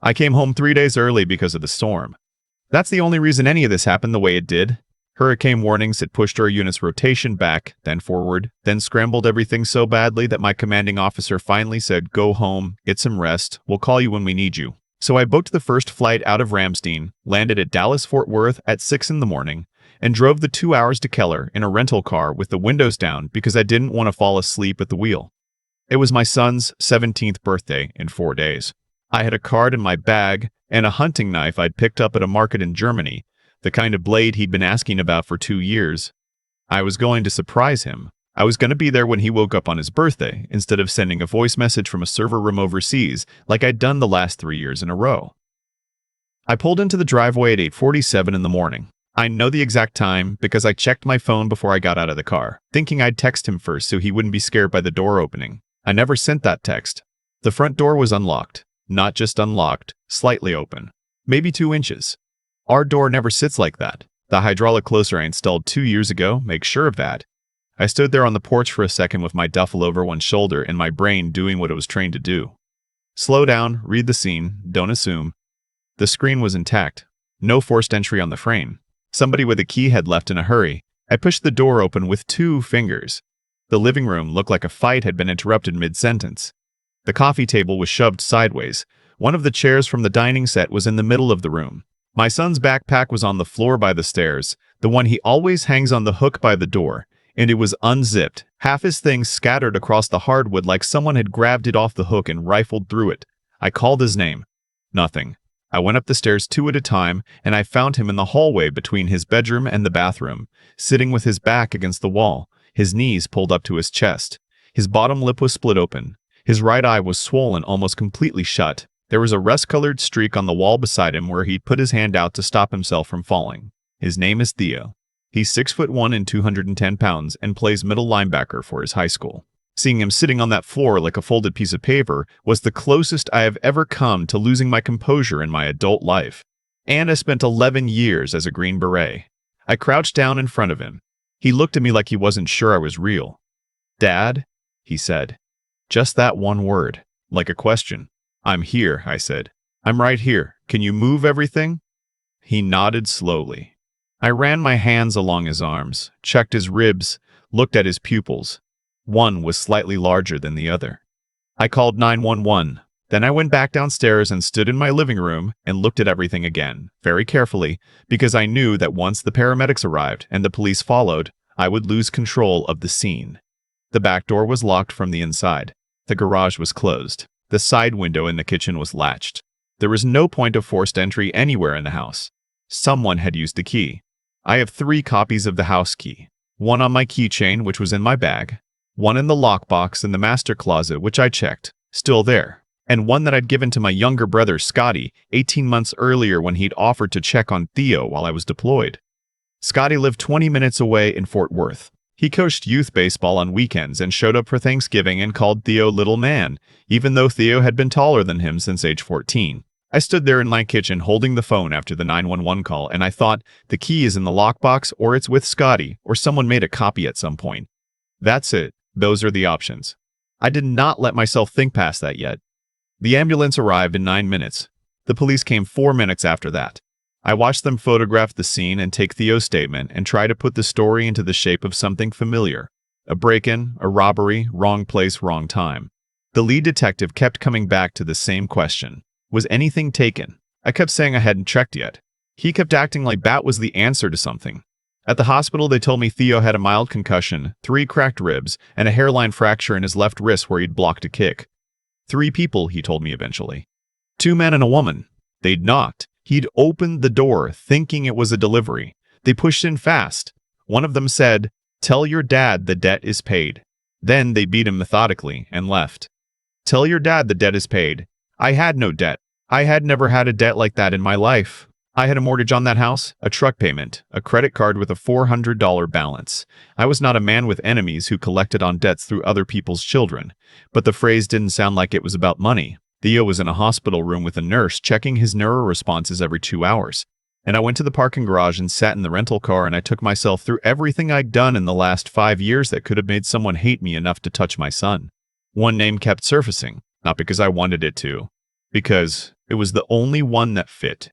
I came home 3 days early because of the storm. That's the only reason any of this happened the way it did. Hurricane warnings had pushed our unit's rotation back, then forward, then scrambled everything so badly that my commanding officer finally said, "Go home, get some rest, we'll call you when we need you." So I booked the first flight out of Ramstein, landed at Dallas-Fort Worth at 6 in the morning, and drove the 2 hours to Keller in a rental car with the windows down because I didn't want to fall asleep at the wheel. It was my son's 17th birthday in 4 days. I had a card in my bag and a hunting knife I'd picked up at a market in Germany, the kind of blade he'd been asking about for 2 years. I was going to surprise him. I was going to be there when he woke up on his birthday, instead of sending a voice message from a server room overseas like I'd done the last 3 years in a row. I pulled into the driveway at 8:47 in the morning. I know the exact time because I checked my phone before I got out of the car, thinking I'd text him first so he wouldn't be scared by the door opening. I never sent that text. The front door was unlocked. Not just unlocked, slightly open. Maybe 2 inches. Our door never sits like that. The hydraulic closer I installed 2 years ago makes sure of that. I stood there on the porch for a second with my duffel over one shoulder and my brain doing what it was trained to do. Slow down, read the scene, don't assume. The screen was intact. No forced entry on the frame. Somebody with a key had left in a hurry. I pushed the door open with 2 fingers. The living room looked like a fight had been interrupted mid-sentence. The coffee table was shoved sideways. One of the chairs from the dining set was in the middle of the room. My son's backpack was on the floor by the stairs, the one he always hangs on the hook by the door, and it was unzipped, half his things scattered across the hardwood like someone had grabbed it off the hook and rifled through it. I called his name. Nothing. I went up the stairs 2 at a time, and I found him in the hallway between his bedroom and the bathroom, sitting with his back against the wall, his knees pulled up to his chest. His bottom lip was split open. His right eye was swollen almost completely shut. There was a rust-colored streak on the wall beside him where he'd put his hand out to stop himself from falling. His name is Theo. He's 6'1" and 210 pounds and plays middle linebacker for his high school. Seeing him sitting on that floor like a folded piece of paper was the closest I have ever come to losing my composure in my adult life. And I spent 11 years as a Green Beret. I crouched down in front of him. He looked at me like he wasn't sure I was real. "Dad?" he said. Just that one word, like a question. "I'm here," I said. "I'm right here. Can you move everything?" He nodded slowly. I ran my hands along his arms, checked his ribs, looked at his pupils. One was slightly larger than the other. I called 911. Then I went back downstairs and stood in my living room and looked at everything again, very carefully, because I knew that once the paramedics arrived and the police followed, I would lose control of the scene. The back door was locked from the inside. The garage was closed. The side window in the kitchen was latched. There was no point of forced entry anywhere in the house. Someone had used the key. I have 3 copies of the house key. One on my keychain, which was in my bag. One in the lockbox in the master closet, which I checked, still there. And one that I'd given to my younger brother, Scotty, 18 months earlier when he'd offered to check on Theo while I was deployed. Scotty lived 20 minutes away in Fort Worth. He coached youth baseball on weekends and showed up for Thanksgiving and called Theo Little Man, even though Theo had been taller than him since age 14. I stood there in my kitchen holding the phone after the 911 call, and I thought, the key is in the lockbox, or it's with Scotty, or someone made a copy at some point. That's it. Those are the options. I did not let myself think past that yet. The ambulance arrived in 9 minutes. The police came 4 minutes after that. I watched them photograph the scene and take Theo's statement and try to put the story into the shape of something familiar. A break-in, a robbery, wrong place, wrong time. The lead detective kept coming back to the same question. Was anything taken? I kept saying I hadn't checked yet. He kept acting like that was the answer to something. At the hospital, they told me Theo had a mild concussion, 3 cracked ribs, and a hairline fracture in his left wrist where he'd blocked a kick. 3 people, he told me eventually. 2 men and a woman. They'd knocked. He'd opened the door, thinking it was a delivery. They pushed in fast. One of them said, "Tell your dad the debt is paid." Then they beat him methodically and left. "Tell your dad the debt is paid." I had no debt. I had never had a debt like that in my life. I had a mortgage on that house, a truck payment, a credit card with a $400 balance. I was not a man with enemies who collected on debts through other people's children. But the phrase didn't sound like it was about money. Theo was in a hospital room with a nurse checking his neuro responses every 2 hours. And I went to the parking garage and sat in the rental car, and I took myself through everything I'd done in the last 5 years that could have made someone hate me enough to touch my son. One name kept surfacing, not because I wanted it to, because It was the only one that fit.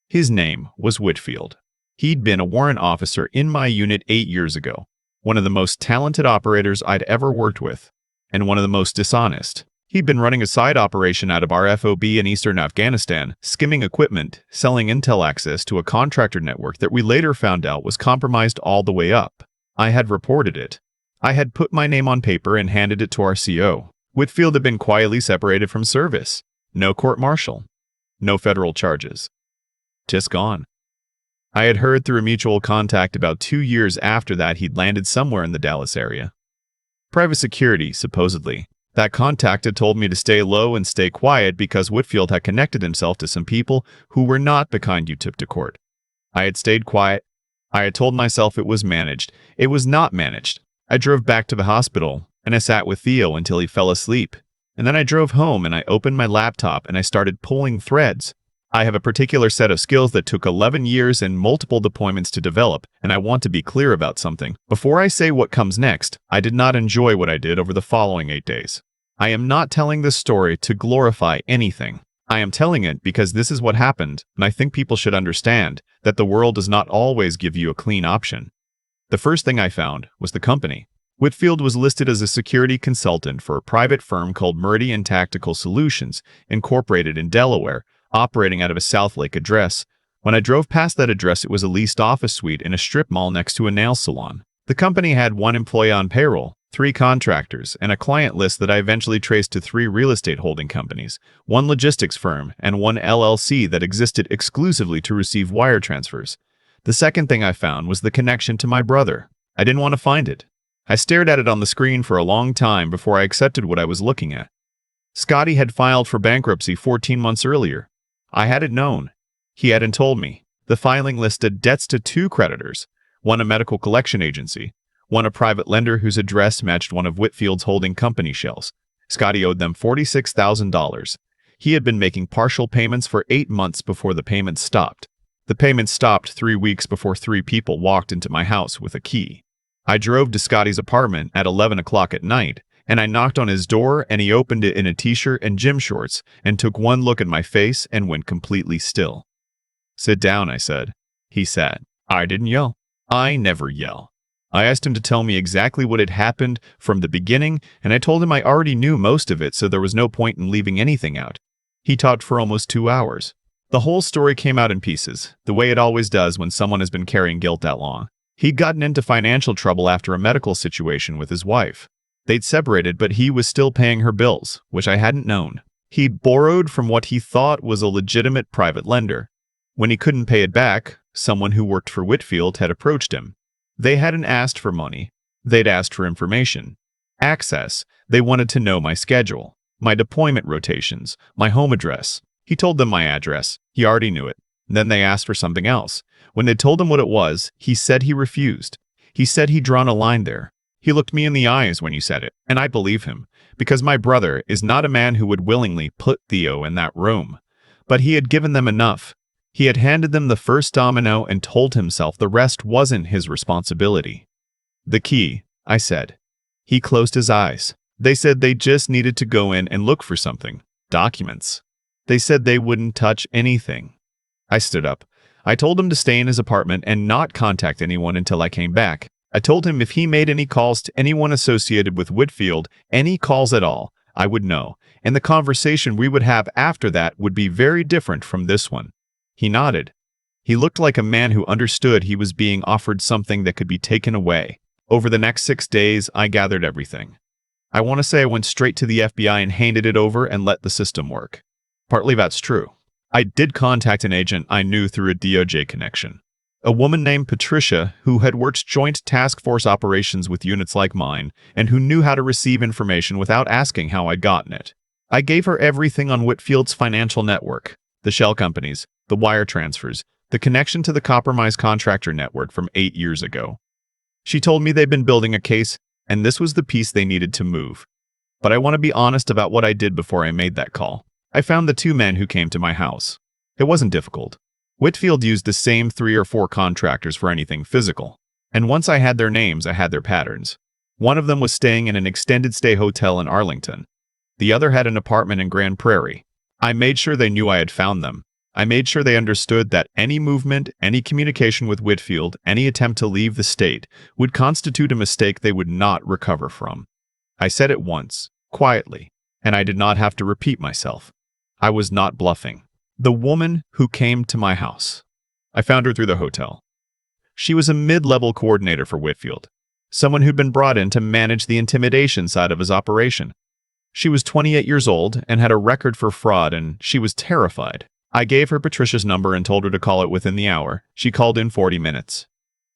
His name was Whitfield. He'd been a warrant officer in my unit 8 years ago, one of the most talented operators I'd ever worked with, and one of the most dishonest. He'd been running a side operation out of our FOB in eastern Afghanistan, skimming equipment, selling intel access to a contractor network that we later found out was compromised all the way up. I had reported it. I had put my name on paper and handed it to our CO. Whitfield had been quietly separated from service. No court-martial. No federal charges. Just gone. I had heard through a mutual contact about 2 years after that he'd landed somewhere in the Dallas area. Private security, supposedly. That contact had told me to stay low and stay quiet because Whitfield had connected himself to some people who were not the kind you took to court. I had stayed quiet. I had told myself it was managed. It was not managed. I drove back to the hospital, and I sat with Theo until he fell asleep. And then I drove home and I opened my laptop and I started pulling threads. I have a particular set of skills that took 11 years and multiple deployments to develop, and I want to be clear about something. Before I say what comes next, I did not enjoy what I did over the following 8 days. I am not telling this story to glorify anything. I am telling it because this is what happened, and I think people should understand that the world does not always give you a clean option. The first thing I found was the company. Whitfield was listed as a security consultant for a private firm called Meridian Tactical Solutions, incorporated in Delaware, operating out of a South Lake address. When I drove past that address, it was a leased office suite in a strip mall next to a nail salon. The company had 1 employee on payroll, 3 contractors, and a client list that I eventually traced to 3 real estate holding companies, 1 logistics firm, and 1 LLC that existed exclusively to receive wire transfers. The second thing I found was the connection to my brother. I didn't want to find it. I stared at it on the screen for a long time before I accepted what I was looking at. Scotty had filed for bankruptcy 14 months earlier. I hadn't known. He hadn't told me. The filing listed debts to 2 creditors, 1 a medical collection agency, 1 a private lender whose address matched one of Whitfield's holding company shells. Scotty owed them $46,000. He had been making partial payments for 8 months before the payments stopped. The payments stopped 3 weeks before 3 people walked into my house with a key. I drove to Scotty's apartment at 11 o'clock at night, and I knocked on his door and he opened it in a t-shirt and gym shorts and took one look at my face and went completely still. "Sit down," I said. He sat. I didn't yell. I never yell. I asked him to tell me exactly what had happened from the beginning, and I told him I already knew most of it, so there was no point in leaving anything out. He talked for almost 2 hours. The whole story came out in pieces, the way it always does when someone has been carrying guilt that long. He'd gotten into financial trouble after a medical situation with his wife. They'd separated, but he was still paying her bills, which I hadn't known. He'd borrowed from what he thought was a legitimate private lender. When he couldn't pay it back, someone who worked for Whitfield had approached him. They hadn't asked for money. They'd asked for information. Access. They wanted to know my schedule, my deployment rotations, my home address. He told them my address. He already knew it. Then they asked for something else. When they told him what it was, he said he refused. He said he'd drawn a line there. He looked me in the eyes when he said it, and I believe him, because my brother is not a man who would willingly put Theo in that room. But he had given them enough. He had handed them the first domino and told himself the rest wasn't his responsibility. "The key," I said. He closed his eyes. They said they just needed to go in and look for something. Documents. They said they wouldn't touch anything. I stood up. I told him to stay in his apartment and not contact anyone until I came back. I told him if he made any calls to anyone associated with Whitfield, any calls at all, I would know, and the conversation we would have after that would be very different from this one. He nodded. He looked like a man who understood he was being offered something that could be taken away. Over the next 6 days, I gathered everything. I want to say I went straight to the FBI and handed it over and let the system work. Partly that's true. I did contact an agent I knew through a DOJ connection. A woman named Patricia who had worked joint task force operations with units like mine and who knew how to receive information without asking how I'd gotten it. I gave her everything on Whitfield's financial network, the shell companies, the wire transfers, the connection to the compromised contractor network from 8 years ago. She told me they'd been building a case, and this was the piece they needed to move. But I want to be honest about what I did before I made that call. I found the 2 men who came to my house. It wasn't difficult. Whitfield used the same 3 or 4 contractors for anything physical. And once I had their names, I had their patterns. One of them was staying in an extended stay hotel in Arlington. The other had an apartment in Grand Prairie. I made sure they knew I had found them. I made sure they understood that any movement, any communication with Whitfield, any attempt to leave the state would constitute a mistake they would not recover from. I said it once, quietly, and I did not have to repeat myself. I was not bluffing. The woman who came to my house. I found her through the hotel. She was a mid-level coordinator for Whitfield, someone who'd been brought in to manage the intimidation side of his operation. She was 28 years old and had a record for fraud, and she was terrified. I gave her Patricia's number and told her to call it within the hour. She called in 40 minutes.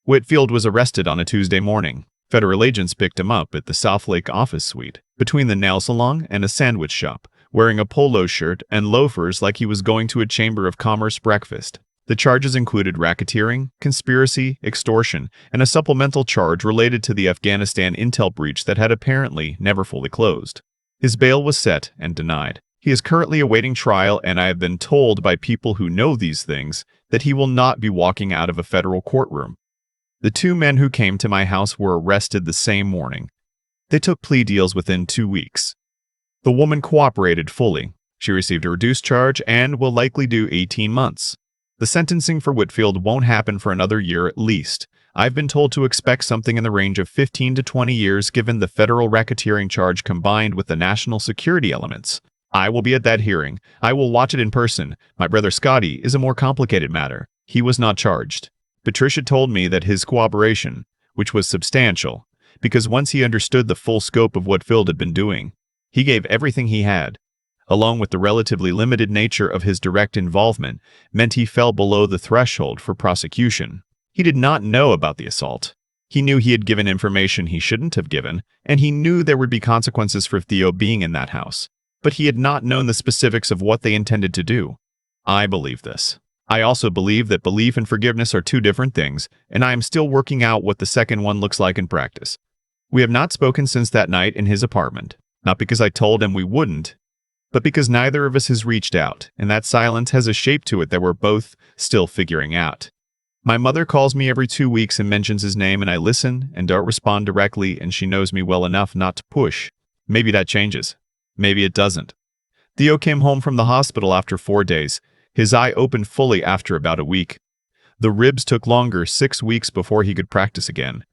Whitfield was arrested on a Tuesday morning. Federal agents picked him up at the South Lake office suite, between the nail salon and a sandwich shop, wearing a polo shirt and loafers like he was going to a Chamber of Commerce breakfast. The charges included racketeering, conspiracy, extortion, and a supplemental charge related to the Afghanistan intel breach that had apparently never fully closed. His bail was set and denied. He is currently awaiting trial, and I have been told by people who know these things that he will not be walking out of a federal courtroom. The two men who came to my house were arrested the same morning. They took plea deals within 2 weeks. The woman cooperated fully. She received a reduced charge and will likely do 18 months. The sentencing for Whitfield won't happen for another year at least. I've been told to expect something in the range of 15 to 20 years given the federal racketeering charge combined with the national security elements. I will be at that hearing. I will watch it in person. My brother Scotty is a more complicated matter. He was not charged. Patricia told me that his cooperation, which was substantial, because once he understood the full scope of what Phil had been doing, he gave everything he had, along with the relatively limited nature of his direct involvement, meant he fell below the threshold for prosecution. He did not know about the assault. He knew he had given information he shouldn't have given, and he knew there would be consequences for Theo being in that house. But he had not known the specifics of what they intended to do. I believe this. I also believe that belief and forgiveness are two different things, and I am still working out what the second one looks like in practice. We have not spoken since that night in his apartment, not because I told him we wouldn't, but because neither of us has reached out, and that silence has a shape to it that we're both still figuring out. My mother calls me every 2 weeks and mentions his name, and I listen and don't respond directly, and she knows me well enough not to push. Maybe that changes. Maybe it doesn't. Theo came home from the hospital after 4 days. His eye opened fully after about a week. The ribs took longer, 6 weeks before he could practice again.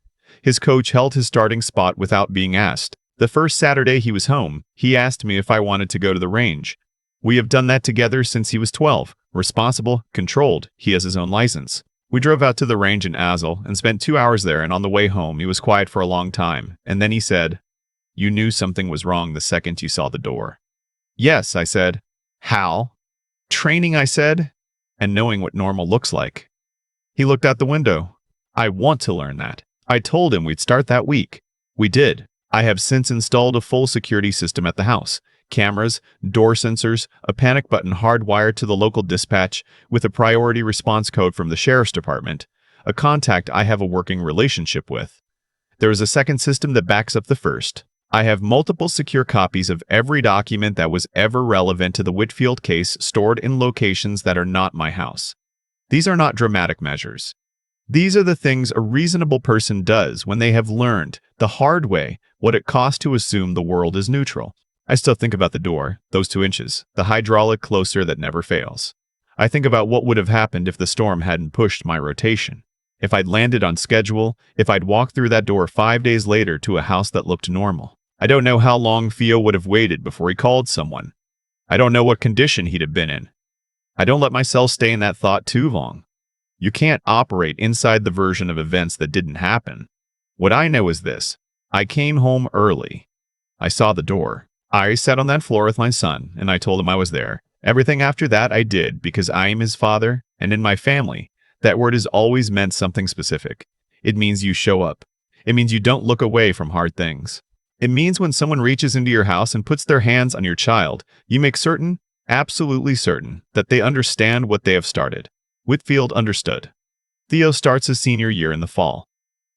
His coach held his starting spot without being asked. The first Saturday he was home, he asked me if I wanted to go to the range. We have done that together since he was 12. Responsible, controlled, he has his own license. We drove out to the range in Azle and spent 2 hours there, and on the way home he was quiet for a long time, and then he said, "You knew something was wrong the second you saw the door." "Yes," I said. "How?" "Training," I said, "and knowing what normal looks like." He looked out the window. "I want to learn that." I told him we'd start that week. We did. I have since installed a full security system at the house. Cameras, door sensors, a panic button hardwired to the local dispatch with a priority response code from the sheriff's department, a contact I have a working relationship with. There is a second system that backs up the first. I have multiple secure copies of every document that was ever relevant to the Whitfield case stored in locations that are not my house. These are not dramatic measures. These are the things a reasonable person does when they have learned, the hard way, what it costs to assume the world is neutral. I still think about the door, those 2 inches, the hydraulic closer that never fails. I think about what would have happened if the storm hadn't pushed my rotation. If I'd landed on schedule, if I'd walked through that door 5 days later to a house that looked normal. I don't know how long Theo would have waited before he called someone. I don't know what condition he'd have been in. I don't let myself stay in that thought too long. You can't operate inside the version of events that didn't happen. What I know is this. I came home early. I saw the door. I sat on that floor with my son, and I told him I was there. Everything after that I did because I am his father, and in my family, that word has always meant something specific. It means you show up. It means you don't look away from hard things. It means when someone reaches into your house and puts their hands on your child, you make certain, absolutely certain, that they understand what they have started. Whitfield understood. Theo starts his senior year in the fall.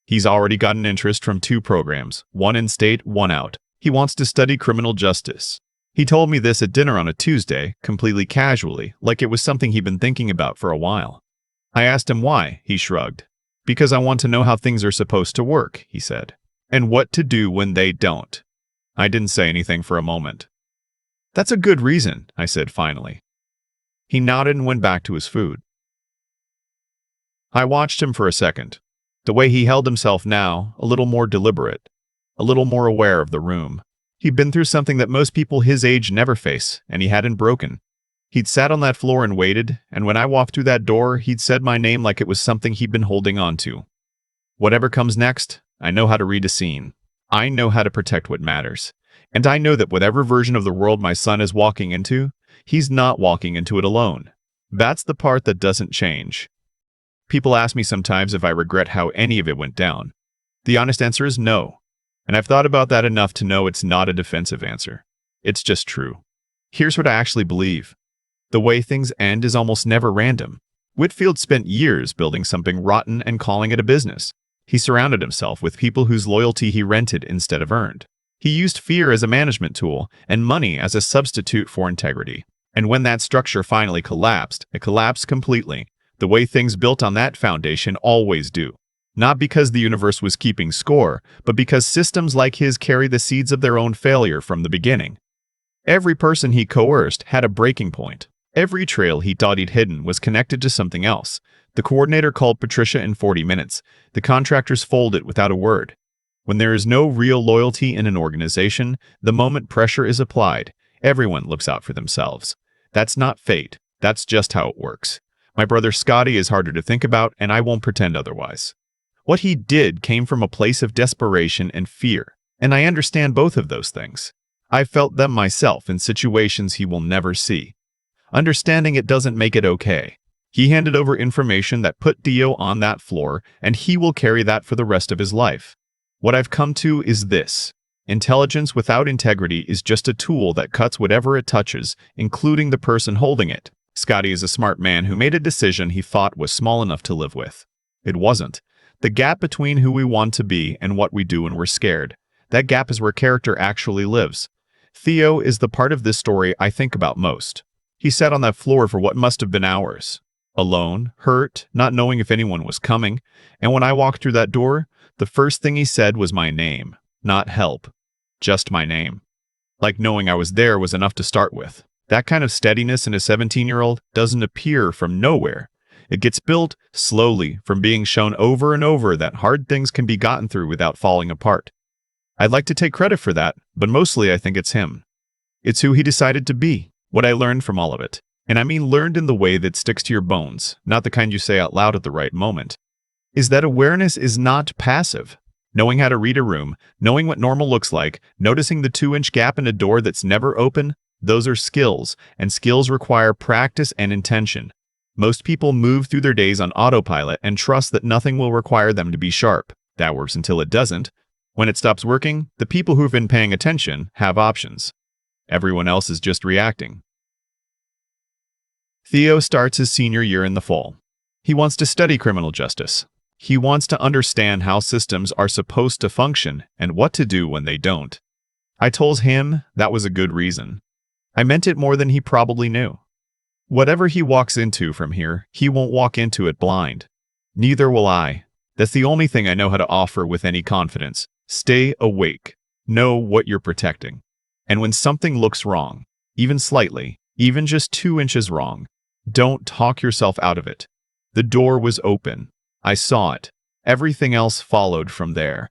He's already got an interest from 2 programs, one in state, one out. He wants to study criminal justice. He told me this at dinner on a Tuesday, completely casually, like it was something he'd been thinking about for a while. I asked him why. He shrugged. "Because I want to know how things are supposed to work," he said, "and what to do when they don't." I didn't say anything for a moment. That's a good reason, I said finally. He nodded and went back to his food. I watched him for a second. The way he held himself now, a little more deliberate, a little more aware of the room. He'd been through something that most people his age never face, and he hadn't broken. He'd sat on that floor and waited, and when I walked through that door, he'd said my name like it was something he'd been holding on to. Whatever comes next, I know how to read a scene. I know how to protect what matters. And I know that whatever version of the world my son is walking into, he's not walking into it alone. That's the part that doesn't change. People ask me sometimes if I regret how any of it went down. The honest answer is no. And I've thought about that enough to know it's not a defensive answer. It's just true. Here's what I actually believe. The way things end is almost never random. Whitfield spent years building something rotten and calling it a business. He surrounded himself with people whose loyalty he rented instead of earned. He used fear as a management tool and money as a substitute for integrity. And when that structure finally collapsed, it collapsed completely, the way things built on that foundation always do. Not because the universe was keeping score, but because systems like his carry the seeds of their own failure from the beginning. Every person he coerced had a breaking point. Every trail he thought he'd hidden was connected to something else. The coordinator called Patricia in 40 minutes. The contractors folded without a word. When there is no real loyalty in an organization, the moment pressure is applied, everyone looks out for themselves. That's not fate. That's just how it works. My brother Scotty is harder to think about, and I won't pretend otherwise. What he did came from a place of desperation and fear, and I understand both of those things. I've felt them myself in situations he will never see. Understanding it doesn't make it okay. He handed over information that put Dio on that floor, and he will carry that for the rest of his life. What I've come to is this. Intelligence without integrity is just a tool that cuts whatever it touches, including the person holding it. Scotty is a smart man who made a decision he thought was small enough to live with. It wasn't. The gap between who we want to be and what we do when we're scared. That gap is where character actually lives. Theo is the part of this story I think about most. He sat on that floor for what must have been hours. Alone, hurt, not knowing if anyone was coming, and when I walked through that door, the first thing he said was my name, not help, just my name. Like knowing I was there was enough to start with. That kind of steadiness in a 17-year-old doesn't appear from nowhere. It gets built slowly from being shown over and over that hard things can be gotten through without falling apart. I'd like to take credit for that, but mostly I think it's him. It's who he decided to be, what I learned from all of it. And I mean learned in the way that sticks to your bones, not the kind you say out loud at the right moment. Is that awareness is not passive. Knowing how to read a room, knowing what normal looks like, noticing the 2-inch gap in a door that's never open, those are skills, and skills require practice and intention. Most people move through their days on autopilot and trust that nothing will require them to be sharp. That works until it doesn't. When it stops working, the people who've been paying attention have options. Everyone else is just reacting. Theo starts his senior year in the fall. He wants to study criminal justice. He wants to understand how systems are supposed to function and what to do when they don't. I told him that was a good reason. I meant it more than he probably knew. Whatever he walks into from here, he won't walk into it blind. Neither will I. That's the only thing I know how to offer with any confidence. Stay awake. Know what you're protecting. And when something looks wrong, even slightly, even just 2 inches wrong, don't talk yourself out of it. The door was open. I saw it. Everything else followed from there.